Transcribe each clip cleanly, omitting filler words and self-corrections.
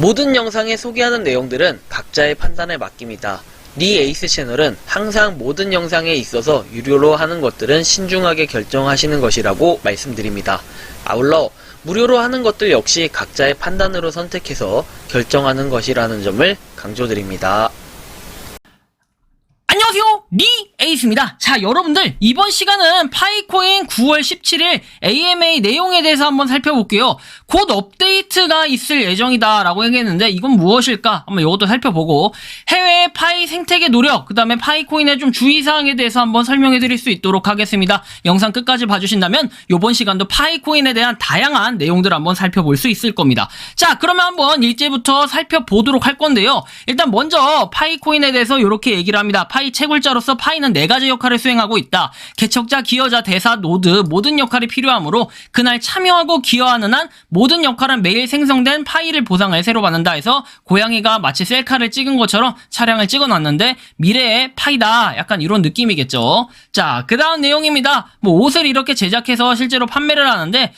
모든 영상에 소개하는 내용들은 각자의 판단에 맡깁니다. 니 에이스 채널은 항상 모든 영상에 있어서 유료로 하는 것들은 신중하게 결정하시는 것이라고 말씀드립니다. 아울러 무료로 하는 것들 역시 각자의 판단으로 선택해서 결정하는 것이라는 점을 강조드립니다. 안녕하세요, 니 에이스입니다. 자, 여러분들 이번 시간은 파이코인 9월 17일 AMA 내용에 대해서 한번 살펴볼게요. 곧 업데이트가 있을 예정이다 라고 얘기했는데 이건 무엇일까? 한번 이것도 살펴보고 해외 파이 생태계 노력, 그 다음에 파이코인의 좀 주의사항에 대해서 한번 설명해 드릴 수 있도록 하겠습니다. 영상 끝까지 봐주신다면 이번 시간도 파이코인에 대한 다양한 내용들 한번 살펴볼 수 있을 겁니다. 자, 그러면 한번 일제부터 살펴보도록 할 건데요. 일단 먼저 파이코인에 대해서 이렇게 얘기를 합니다. 파이 채굴자로서 파이는 4가지 역할을 수행하고 있다. 개척자, 기여자, 대사, 노드 모든 역할이 필요하므로 그날 참여하고 기여하는 한 모든 역할은 매일 생성된 파이를 보상을 새로 받는다 해서 고양이가 마치 셀카를 찍은 것처럼 차량을 찍어놨는데 미래의 파이다. 약간 이런 느낌이겠죠. 자, 그 다음 내용입니다. 뭐 옷을 이렇게 제작해서 실제로 판매를 하는데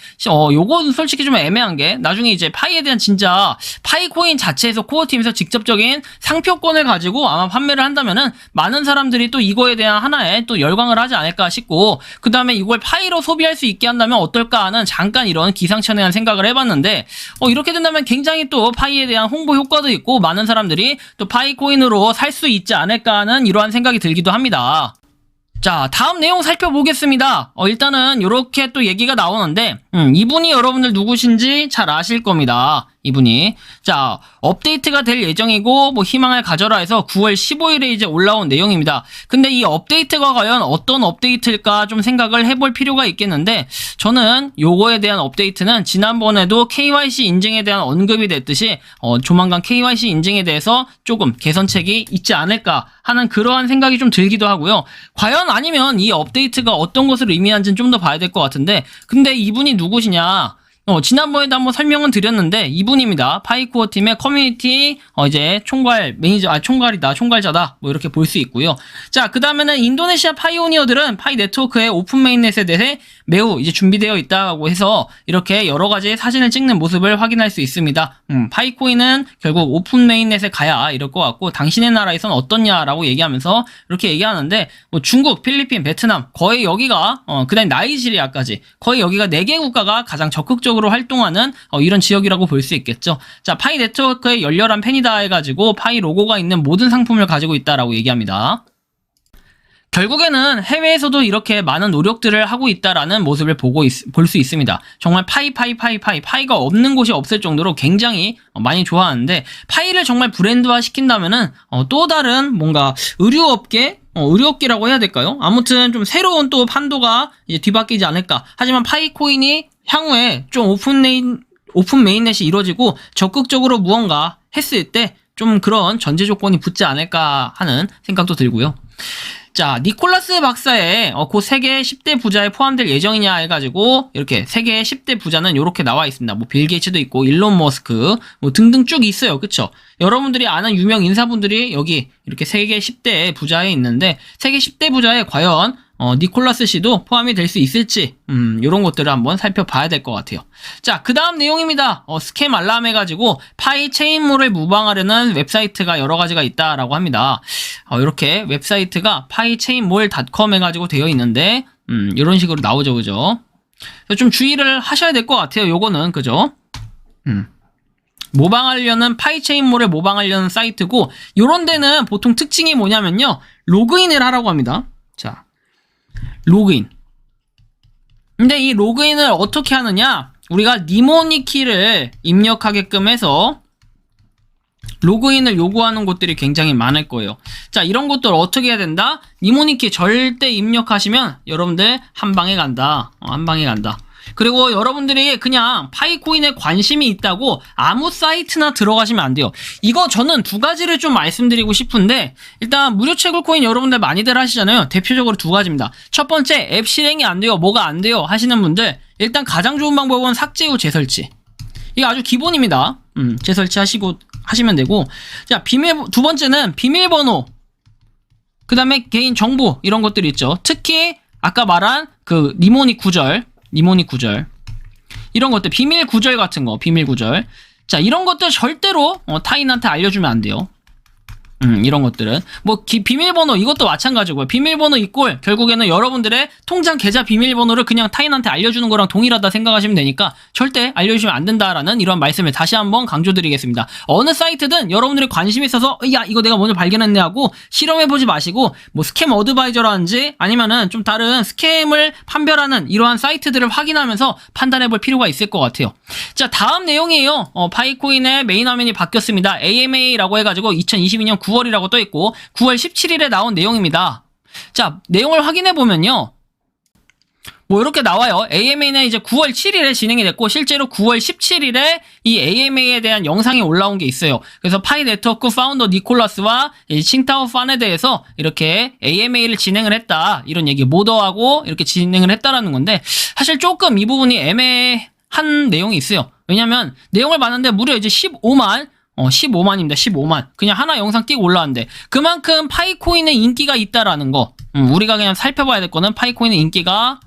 요건 솔직히 좀 애매한 게 나중에 이제 파이에 대한 진짜 파이코인 자체에서 코어팀에서 직접적인 상표권을 가지고 아마 판매를 한다면은 많은 사람들이 또 이거에 대한 하나에 또 열광을 하지 않을까 싶고, 그 다음에 이걸 파이로 소비할 수 있게 한다면 어떨까 하는 잠깐 이런 기상천외한 생각을 해봤는데 이렇게 된다면 굉장히 또 파이에 대한 홍보 효과도 있고 많은 사람들이 또 파이코인으로 살 수 있지 않을까 하는 이러한 생각이 들기도 합니다. 자, 다음 내용 살펴보겠습니다. 일단은 이렇게 또 얘기가 나오는데 이분이 여러분들 누구신지 잘 아실 겁니다. 이분이. 자, 업데이트가 될 예정이고 뭐 희망을 가져라 해서 9월 15일에 이제 올라온 내용입니다. 근데 이 업데이트가 과연 어떤 업데이트일까 좀 생각을 해볼 필요가 있겠는데, 저는 요거에 대한 업데이트는 지난번에도 KYC 인증에 대한 언급이 됐듯이 조만간 KYC 인증에 대해서 조금 개선책이 있지 않을까 하는 그러한 생각이 좀 들기도 하고요. 과연 아니면 이 업데이트가 어떤 것을 의미하는지는 좀 더 봐야 될 것 같은데, 근데 이분이 누구시냐? 지난번에도 한번 설명은 드렸는데 이분입니다. 파이코어 팀의 커뮤니티 이제 총괄 매니저, 총괄자다 뭐 이렇게 볼 수 있고요. 자, 그 다음에는 인도네시아 파이오니어들은 파이 네트워크의 오픈 메인넷에 대해 매우 이제 준비되어 있다고 해서 이렇게 여러 가지 사진을 찍는 모습을 확인할 수 있습니다. 파이코인은 결국 오픈 메인넷에 가야 이럴 것 같고, 당신의 나라에선 어떻냐라고 얘기하면서 이렇게 얘기하는데 뭐 중국, 필리핀, 베트남 거의 여기가 그다음 나이지리아까지 거의 여기가 4개 국가가 가장 적극적으로 활동하는 이런 지역이라고 볼 수 있겠죠. 자, 파이 네트워크의 열렬한 팬이다 해가지고 파이 로고가 있는 모든 상품을 가지고 있다라고 얘기합니다. 결국에는 해외에서도 이렇게 많은 노력들을 하고 있다라는 모습을 볼 수 있습니다. 정말 파이가 없는 곳이 없을 정도로 굉장히 많이 좋아하는데, 파이를 정말 브랜드화 시킨다면은 또 다른 뭔가 의류업계라고 해야 될까요? 아무튼 좀 새로운 또 판도가 이제 뒤바뀌지 않을까. 하지만 파이코인이 향후에 좀 오픈 메인넷이 이루어지고 적극적으로 무언가 했을 때 좀 그런 전제 조건이 붙지 않을까 하는 생각도 들고요. 자, 니콜라스 박사의 그 세계 10대 부자에 포함될 예정이냐 해가지고 이렇게 세계 10대 부자는 이렇게 나와 있습니다. 뭐 빌 게이츠도 있고 일론 머스크 뭐 등등 쭉 있어요. 그쵸? 여러분들이 아는 유명 인사분들이 여기 이렇게 세계 10대 부자에 있는데, 세계 10대 부자에 과연 니콜라스 씨도 포함이 될 수 있을지 이런 것들을 한번 살펴봐야 될 것 같아요. 자, 그 다음 내용입니다. 스캠 알람 해가지고 파이 체인몰을 모방하려는 웹사이트가 여러 가지가 있다라고 합니다. 이렇게 웹사이트가 파이체인몰.com 해가지고 되어 있는데 이런 식으로 나오죠, 그죠? 좀 주의를 하셔야 될 것 같아요. 요거는 그죠? 모방하려는 파이체인몰을 모방하려는 사이트고, 요런 데는 보통 특징이 뭐냐면요, 로그인을 하라고 합니다. 자, 로그인. 근데 이 로그인을 어떻게 하느냐, 우리가 니모니 키를 입력하게끔 해서 로그인을 요구하는 곳들이 굉장히 많을 거예요. 자, 이런 것들 어떻게 해야 된다? 니모니 키 절대 입력하시면 여러분들 한 방에 간다. 한 방에 간다. 그리고 여러분들이 그냥 파이코인에 관심이 있다고 아무 사이트나 들어가시면 안 돼요. 이거 저는 2가지를 좀 말씀드리고 싶은데, 일단 무료 채굴코인 여러분들 많이들 하시잖아요. 대표적으로 2가지입니다. 첫 번째, 앱 실행이 안 돼요, 뭐가 안 돼요 하시는 분들, 일단 가장 좋은 방법은 삭제 후 재설치. 이게 아주 기본입니다. 재설치 하시면 되고, 자, 두 번째는 비밀번호, 그 다음에 개인 정보 이런 것들이 있죠. 특히 아까 말한 그 니모니 구절 이런 것들, 비밀 구절 같은 거, 비밀 구절. 자, 이런 것들 절대로 타인한테 알려주면 안 돼요. 이런 것들은 뭐 비밀번호 이것도 마찬가지고요. 비밀번호 이꼴 결국에는 여러분들의 통장 계좌 비밀번호를 그냥 타인한테 알려주는 거랑 동일하다 생각하시면 되니까 절대 알려주시면 안 된다라는 이런 말씀을 다시 한번 강조드리겠습니다. 어느 사이트든 여러분들이 관심이 있어서 야 이거 내가 먼저 발견했네 하고 실험해보지 마시고 뭐 스캠 어드바이저라든지 아니면은 좀 다른 스캠을 판별하는 이러한 사이트들을 확인하면서 판단해볼 필요가 있을 것 같아요. 자, 다음 내용이에요. 파이코인의 메인 화면이 바뀌었습니다. AMA라고 해가지고 2022년 9월이라고 떠있고 9월 17일에 나온 내용입니다. 자, 내용을 확인해보면요. 뭐 이렇게 나와요. AMA는 이제 9월 7일에 진행이 됐고 실제로 9월 17일에 이 AMA에 대한 영상이 올라온 게 있어요. 그래서 파이 네트워크 파운더 니콜라스와 칭타오 판에 대해서 이렇게 AMA를 진행을 했다. 이런 얘기 모더하고 이렇게 진행을 했다라는 건데 사실 조금 이 부분이 애매한 내용이 있어요. 왜냐면 내용을 봤는데 무려 이제 15만입니다. 15만. 그냥 하나 영상 띄고 올라왔는데 그만큼 파이코인의 인기가 있다라는 거. 우리가 그냥 살펴봐야 될 거는 파이코인의 인기가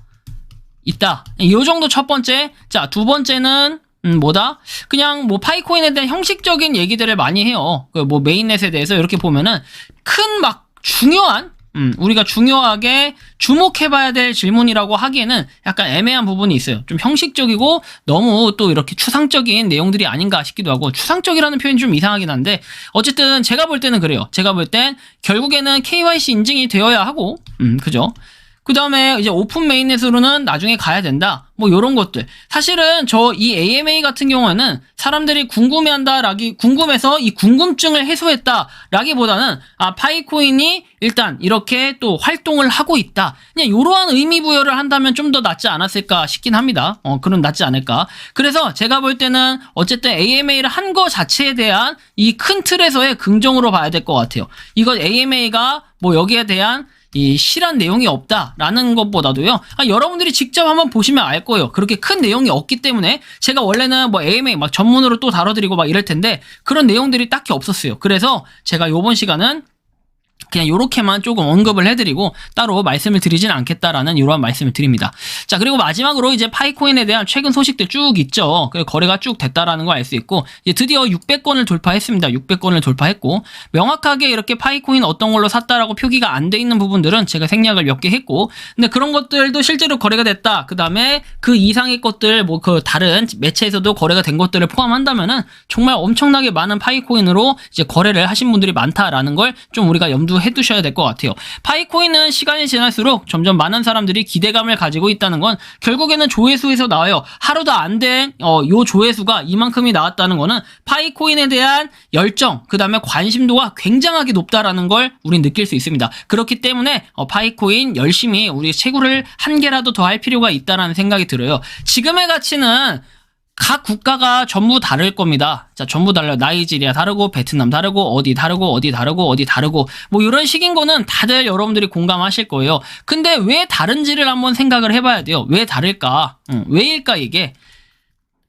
있다. 요 정도 첫 번째. 자, 두 번째는 뭐다? 그냥 뭐 파이코인에 대한 형식적인 얘기들을 많이 해요. 그 뭐 메인넷에 대해서 이렇게 보면은 큰 막 중요한 우리가 중요하게 주목해봐야 될 질문이라고 하기에는 약간 애매한 부분이 있어요. 좀 형식적이고 너무 또 이렇게 추상적인 내용들이 아닌가 싶기도 하고 추상적이라는 표현이 좀 이상하긴 한데 어쨌든 제가 볼 때는 그래요. 제가 볼 땐 결국에는 KYC 인증이 되어야 하고 그죠? 그 다음에 이제 오픈 메인넷으로는 나중에 가야 된다. 뭐 요런 것들. 사실은 저 이 AMA 같은 경우에는 사람들이 궁금해서 이 궁금증을 해소했다 라기보다는 파이코인이 일단 이렇게 또 활동을 하고 있다. 그냥 요러한 의미 부여를 한다면 좀 더 낫지 않았을까 싶긴 합니다. 그럼 낫지 않을까. 그래서 제가 볼 때는 어쨌든 AMA를 한 거 자체에 대한 이 큰 틀에서의 긍정으로 봐야 될 것 같아요. 이거 AMA가 뭐 여기에 대한 이 실한 내용이 없다라는 것보다도요. 여러분들이 직접 한번 보시면 알 거예요. 그렇게 큰 내용이 없기 때문에 제가 원래는 뭐 AMA 막 전문으로 또 다뤄드리고 막 이럴 텐데 그런 내용들이 딱히 없었어요. 그래서 제가 요번 시간은 그냥 요렇게만 조금 언급을 해드리고 따로 말씀을 드리진 않겠다라는 이러한 말씀을 드립니다. 자, 그리고 마지막으로 이제 파이코인에 대한 최근 소식들 쭉 있죠. 거래가 쭉 됐다라는 거 알 수 있고 이제 드디어 600건을 돌파했습니다. 600건을 돌파했고 명확하게 이렇게 파이코인 어떤 걸로 샀다라고 표기가 안 돼 있는 부분들은 제가 생략을 몇 개 했고 근데 그런 것들도 실제로 거래가 됐다. 그 다음에 그 이상의 것들 뭐 그 다른 매체에서도 거래가 된 것들을 포함한다면은 정말 엄청나게 많은 파이코인으로 이제 거래를 하신 분들이 많다라는 걸 좀 우리가 염두해 두셔야 될 것 같아요. 파이코인은 시간이 지날수록 점점 많은 사람들이 기대감을 가지고 있다는 건 결국에는 조회수에서 나와요. 하루도 안 된 요 조회수가 이만큼이 나왔다는 거는 파이코인에 대한 열정, 그 다음에 관심도가 굉장하게 높다라는 걸 우린 느낄 수 있습니다. 그렇기 때문에 파이코인 열심히 우리 채굴을 한 개라도 더 할 필요가 있다라는 생각이 들어요. 지금의 가치는 각 국가가 전부 다를 겁니다. 자, 전부 달라요. 나이지리아 다르고, 베트남 다르고, 어디 다르고, 어디 다르고, 어디 다르고, 뭐 이런 식인 거는 다들 여러분들이 공감하실 거예요. 근데 왜 다른지를 한번 생각을 해봐야 돼요. 왜 다를까? 왜일까 이게?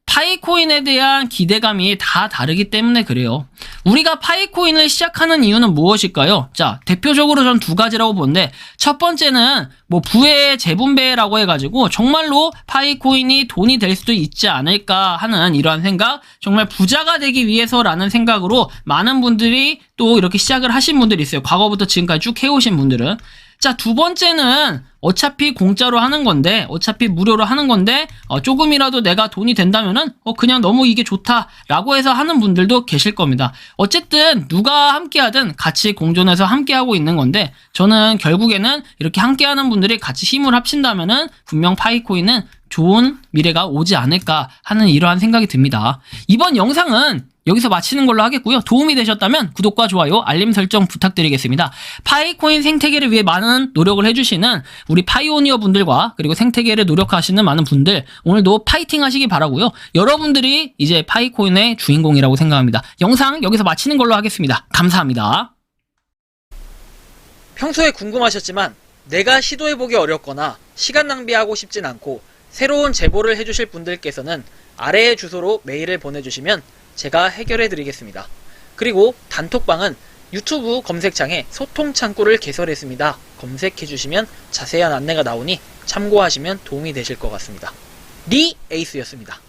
파이코인에 대한 기대감이 다 다르기 때문에 그래요. 우리가 파이코인을 시작하는 이유는 무엇일까요? 자, 대표적으로 전 두 가지라고 보는데 첫 번째는 뭐 부의 재분배라고 해가지고 정말로 파이코인이 돈이 될 수도 있지 않을까 하는 이러한 생각, 정말 부자가 되기 위해서라는 생각으로 많은 분들이 또 이렇게 시작을 하신 분들이 있어요. 과거부터 지금까지 쭉 해오신 분들은. 자, 두 번째는 어차피 공짜로 하는 건데, 어차피 무료로 하는 건데, 조금이라도 내가 돈이 된다면은, 그냥 너무 이게 좋다라고 해서 하는 분들도 계실 겁니다. 어쨌든, 누가 함께하든 같이 공존해서 함께하고 있는 건데, 저는 결국에는 이렇게 함께하는 분들이 같이 힘을 합친다면은, 분명 파이코인은 좋은 미래가 오지 않을까 하는 이러한 생각이 듭니다. 이번 영상은 여기서 마치는 걸로 하겠고요. 도움이 되셨다면 구독과 좋아요, 알림 설정 부탁드리겠습니다. 파이코인 생태계를 위해 많은 노력을 해주시는 우리 파이오니어 분들과 그리고 생태계를 노력하시는 많은 분들 오늘도 파이팅 하시기 바라고요. 여러분들이 이제 파이코인의 주인공이라고 생각합니다. 영상 여기서 마치는 걸로 하겠습니다. 감사합니다. 평소에 궁금하셨지만 내가 시도해보기 어렵거나 시간 낭비하고 싶진 않고 새로운 제보를 해주실 분들께서는 아래의 주소로 메일을 보내주시면 제가 해결해 드리겠습니다. 그리고 단톡방은 유튜브 검색창에 소통 창구를 개설했습니다. 검색해 주시면 자세한 안내가 나오니 참고하시면 도움이 되실 것 같습니다. 리 에이스였습니다.